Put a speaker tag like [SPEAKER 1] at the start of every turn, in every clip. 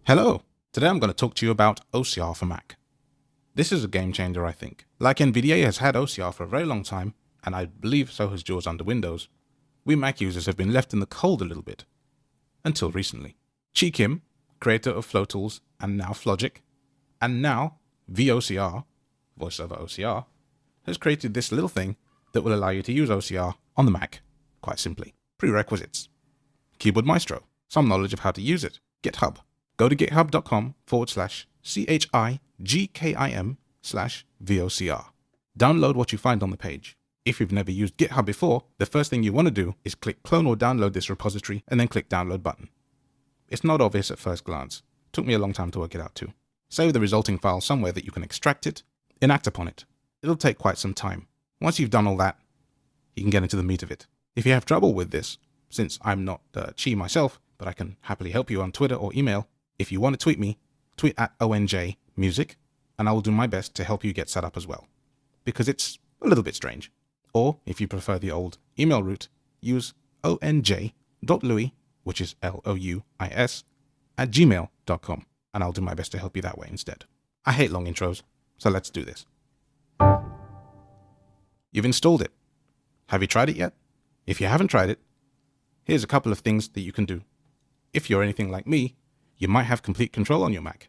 [SPEAKER 1] Hello! Today I'm going to talk to you about OCR for Mac. This is a game changer, I think. Like NVIDIA has had OCR for a very long time, and I believe so has JAWS under Windows, we Mac users have been left in the cold a little bit. Until recently. Chi Kim, creator of FlowTools and now Flogic, and now VOCR, Voice over OCR, has created this little thing that will allow you to use OCR on the Mac, quite simply. Prerequisites: Keyboard Maestro, some knowledge of how to use it, GitHub. Go to github.com/CHIGKIM/VOCR. Download what you find on the page. If you've never used GitHub before, the first thing you want to do is click clone or download this repository and then click download button. It's not obvious at first glance. Took me a long time to work it out too. Save the resulting file somewhere that you can extract it, enact upon it. It'll take quite some time. Once you've done all that, you can get into the meat of it. If you have trouble with this, since I'm not Chi myself, but I can happily help you on Twitter or email, if you want to tweet me, tweet at ONJMusic, and I will do my best to help you get set up as well, because it's a little bit strange. Or, if you prefer the old email route, use onj.louis, which is Louis, @gmail.com, and I'll do my best to help you that way instead. I hate long intros, so let's do this. You've installed it. Have you tried it yet? If you haven't tried it, here's a couple of things that you can do. If you're anything like me, you might have Complete Control on your Mac,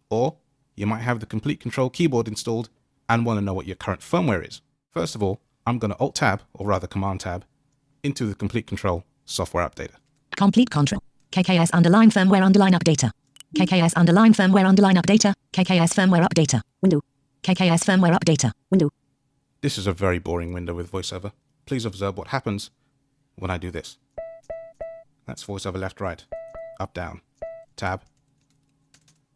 [SPEAKER 1] or you might have the Complete Control keyboard installed and want to know what your current firmware is. First of all, I'm going to Alt-Tab, or rather Command-Tab, into the Complete Control software updater.
[SPEAKER 2] Complete Control. KKS underline firmware underline updater. KKS underline firmware underline updater. KKS firmware updater. Window. KKS firmware updater. Window.
[SPEAKER 1] This is a very boring window with VoiceOver. Please observe what happens when I do this. That's VoiceOver left, right, up, down, tab.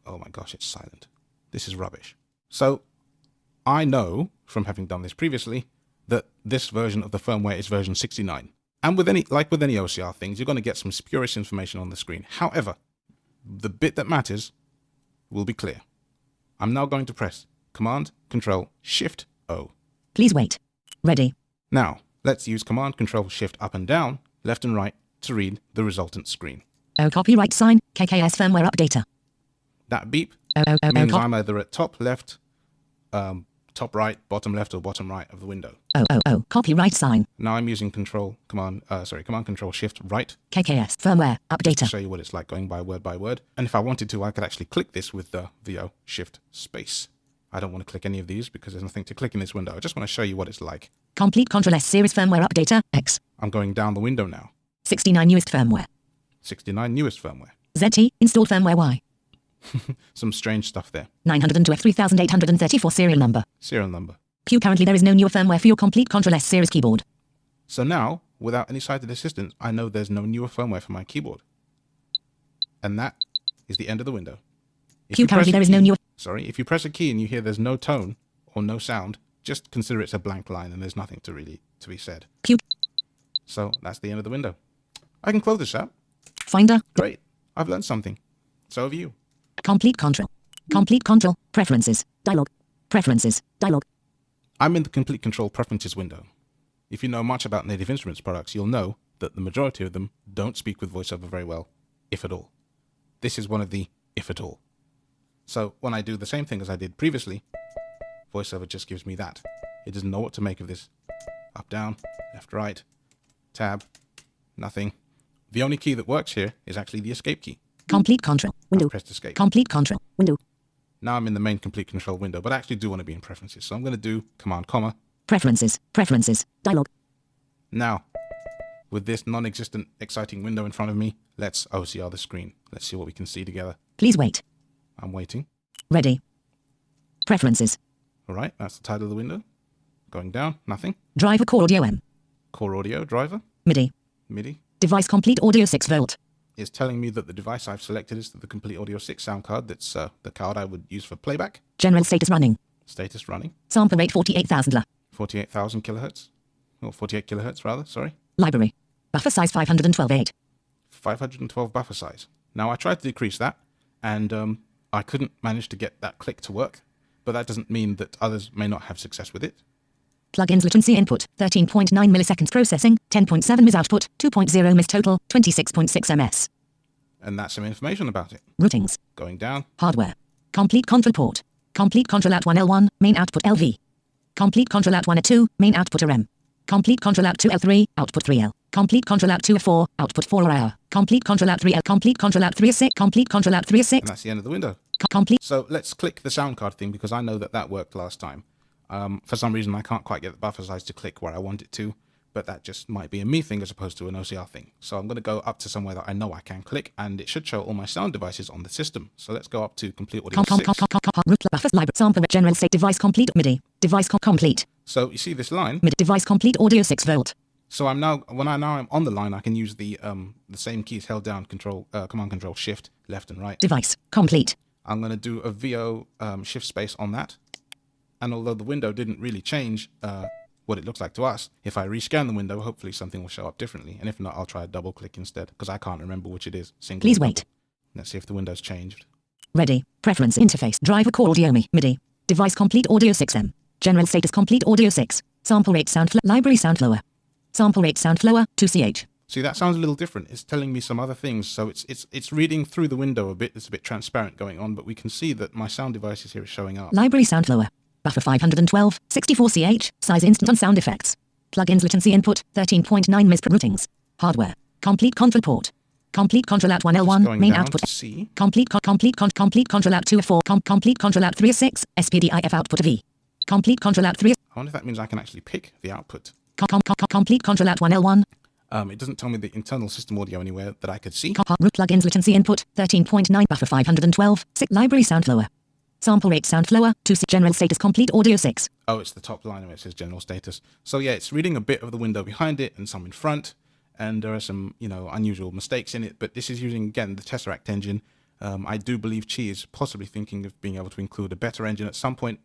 [SPEAKER 1] Oh my gosh, it's silent. This is rubbish. So I know from having done this previously that this version of the firmware is version 69. And with any OCR things, you're going to get some spurious information on the screen. However, the bit that matters will be clear. I'm now going to press Command, Control, Shift, O.
[SPEAKER 2] Please wait. Ready.
[SPEAKER 1] Now, let's use Command, Control, Shift, up and down, left and right to read the resultant screen.
[SPEAKER 2] O copyright sign, KKS firmware updater.
[SPEAKER 1] That beep means I'm either at top left, top right, bottom left, or bottom right of the window.
[SPEAKER 2] Copyright sign.
[SPEAKER 1] Now I'm using Command, Control, Shift, right.
[SPEAKER 2] KKS firmware updater.
[SPEAKER 1] To show you what it's like going by word. And if I wanted to, I could actually click this with the VO, Shift, space. I don't want to click any of these because there's nothing to click in this window. I just want to show you what it's like.
[SPEAKER 2] Complete Control S series firmware updater, X.
[SPEAKER 1] I'm going down the window now.
[SPEAKER 2] 69 newest firmware.
[SPEAKER 1] 69 newest firmware.
[SPEAKER 2] ZT, installed firmware Y.
[SPEAKER 1] Some strange stuff there.
[SPEAKER 2] 912F3834 serial number.
[SPEAKER 1] Serial number.
[SPEAKER 2] Q currently there is no newer firmware for your Complete Control S series keyboard.
[SPEAKER 1] So now, without any sighted assistance, I know there's no newer firmware for my keyboard. And that is the end of the window.
[SPEAKER 2] Q currently there is no newer...
[SPEAKER 1] Sorry, if you press a key and you hear there's no tone or no sound, just consider it's a blank line and there's nothing to be said.
[SPEAKER 2] Q.
[SPEAKER 1] So that's the end of the window. I can close this out.
[SPEAKER 2] Finder.
[SPEAKER 1] Great. I've learned something. So have you.
[SPEAKER 2] Complete Control. Complete Control. Preferences. Dialog. Preferences. Dialog.
[SPEAKER 1] I'm in the Complete Control Preferences window. If you know much about Native Instruments products, you'll know that the majority of them don't speak with VoiceOver very well, if at all. This is one of the if at all. So when I do the same thing as I did previously, VoiceOver just gives me that. It doesn't know what to make of this. Up, down, left, right, tab, nothing. The only key that works here is actually the escape key.
[SPEAKER 2] Complete Control. Window.
[SPEAKER 1] I've pressed escape.
[SPEAKER 2] Complete Control. Window.
[SPEAKER 1] Now I'm in the main Complete Control window, but I actually do want to be in Preferences. So I'm going to do Command, comma.
[SPEAKER 2] Preferences. Preferences. Dialog.
[SPEAKER 1] Now, with this non-existent exciting window in front of me, let's OCR the screen. Let's see what we can see together.
[SPEAKER 2] Please wait.
[SPEAKER 1] I'm waiting.
[SPEAKER 2] Ready. Preferences.
[SPEAKER 1] All right, that's the title of the window. Going down, nothing.
[SPEAKER 2] Driver Core Audio M.
[SPEAKER 1] Core Audio, driver.
[SPEAKER 2] MIDI.
[SPEAKER 1] MIDI.
[SPEAKER 2] Device Complete Audio 6 volt.
[SPEAKER 1] Is telling me that the device I've selected is the Complete Audio 6 sound card. That's the card I would use for playback.
[SPEAKER 2] General status running.
[SPEAKER 1] Status running.
[SPEAKER 2] Sample rate 48,000 La.
[SPEAKER 1] 48,000 kilohertz. Or 48 kilohertz rather, sorry.
[SPEAKER 2] Library. Buffer size 512.8.
[SPEAKER 1] 512 buffer size. Now I tried to decrease that and I couldn't manage to get that click to work, but that doesn't mean that others may not have success with it.
[SPEAKER 2] Plugins latency input, 13.9 milliseconds processing, 10.7 ms output, 2.0 ms total, 26.6 ms.
[SPEAKER 1] And that's some information about it.
[SPEAKER 2] Routings.
[SPEAKER 1] Going down.
[SPEAKER 2] Hardware. Complete control port. Complete control out 1L1, main output LV. Complete control out 1L2, main output RM. Complete control out 2L3, output 3L. Complete control out 2L4, output 4R. Complete control out 3L. Complete control out 3S6. Complete control out 3S6.
[SPEAKER 1] And that's the end of the window.
[SPEAKER 2] Complete.
[SPEAKER 1] So let's click the sound card thing because I know that worked last time. For some reason, I can't quite get the buffer size to click where I want it to, but that just might be a me thing as opposed to an OCR thing. So I'm going to go up to somewhere that I know I can click, and it should show all my sound devices on the system. So let's go up to Complete Audio 6.
[SPEAKER 2] Root buffers library sample general state device complete MIDI device complete.
[SPEAKER 1] So you see this line?
[SPEAKER 2] MIDI device complete audio 6 volt.
[SPEAKER 1] So I'm now when I'm on the line, I can use the same keys held down, Command Control Shift left and right.
[SPEAKER 2] Device complete.
[SPEAKER 1] I'm going to do a VO shift space on that. And although the window didn't really change what it looks like to us, if I rescan the window, hopefully something will show up differently. And if not, I'll try a double click instead because I can't remember which it is. Single.
[SPEAKER 2] Please wait.
[SPEAKER 1] Let's see if the window's changed.
[SPEAKER 2] Ready. Preference interface. Driver core audio MIDI. Device complete audio 6M. General status complete audio 6. Sample rate sound flow. Library sound flower. Sample rate sound flower 2CH.
[SPEAKER 1] See, that sounds a little different. It's telling me some other things. So it's reading through the window a bit. It's a bit transparent going on, but we can see that my sound devices here is showing up.
[SPEAKER 2] Library sound flower. Buffer 512, 64CH, size instant on sound effects. Plugins latency input, 13.9 ms per routings. Hardware. Complete control port. Complete control out 1L1, main output.
[SPEAKER 1] C.
[SPEAKER 2] Complete control out 2F4, complete control out 3S6, SPDIF output V. Complete control out 3S.
[SPEAKER 1] I wonder if that means I can actually pick the output.
[SPEAKER 2] Complete control out 1L1.
[SPEAKER 1] It doesn't tell me the internal system audio anywhere that I could see.
[SPEAKER 2] Root plugins latency input, 13.9 buffer 512, 6 library sound flower. Sample rate sound flower, 2 general status complete audio 6.
[SPEAKER 1] Oh, it's the top line where it says general status. So yeah, it's reading a bit of the window behind it and some in front. And there are some, unusual mistakes in it. But this is using, again, the Tesseract engine. I do believe Chi is possibly thinking of being able to include a better engine at some point.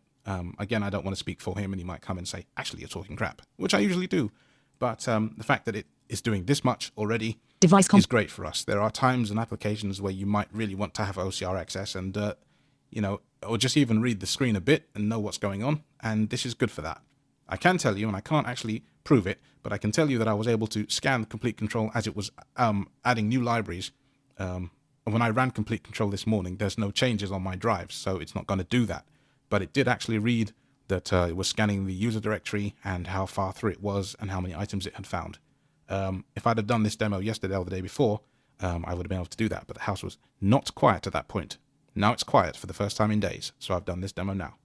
[SPEAKER 1] Again, I don't want to speak for him and he might come and say, actually, you're talking crap, which I usually do. But the fact that it is doing this much already is great for us. There are times and applications where you might really want to have OCR access and, or just even read the screen a bit and know what's going on. And this is good for that. I can tell you, and I can't actually prove it, but I can tell you that I was able to scan Complete Control as it was adding new libraries. When I ran Complete Control this morning, there's no changes on my drives, so it's not going to do that. But it did actually read that it was scanning the user directory and how far through it was and how many items it had found. If I'd have done this demo yesterday or the day before, I would have been able to do that, but the house was not quiet at that point. Now it's quiet for the first time in days, so I've done this demo now.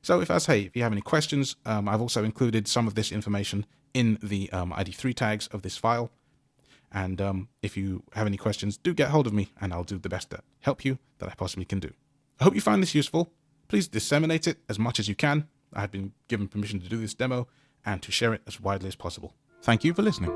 [SPEAKER 1] So if you have any questions, I've also included some of this information in the ID3 tags of this file. And if you have any questions, do get hold of me and I'll do the best to help you that I possibly can do. I hope you find this useful. Please disseminate it as much as you can. I have been given permission to do this demo and to share it as widely as possible. Thank you for listening.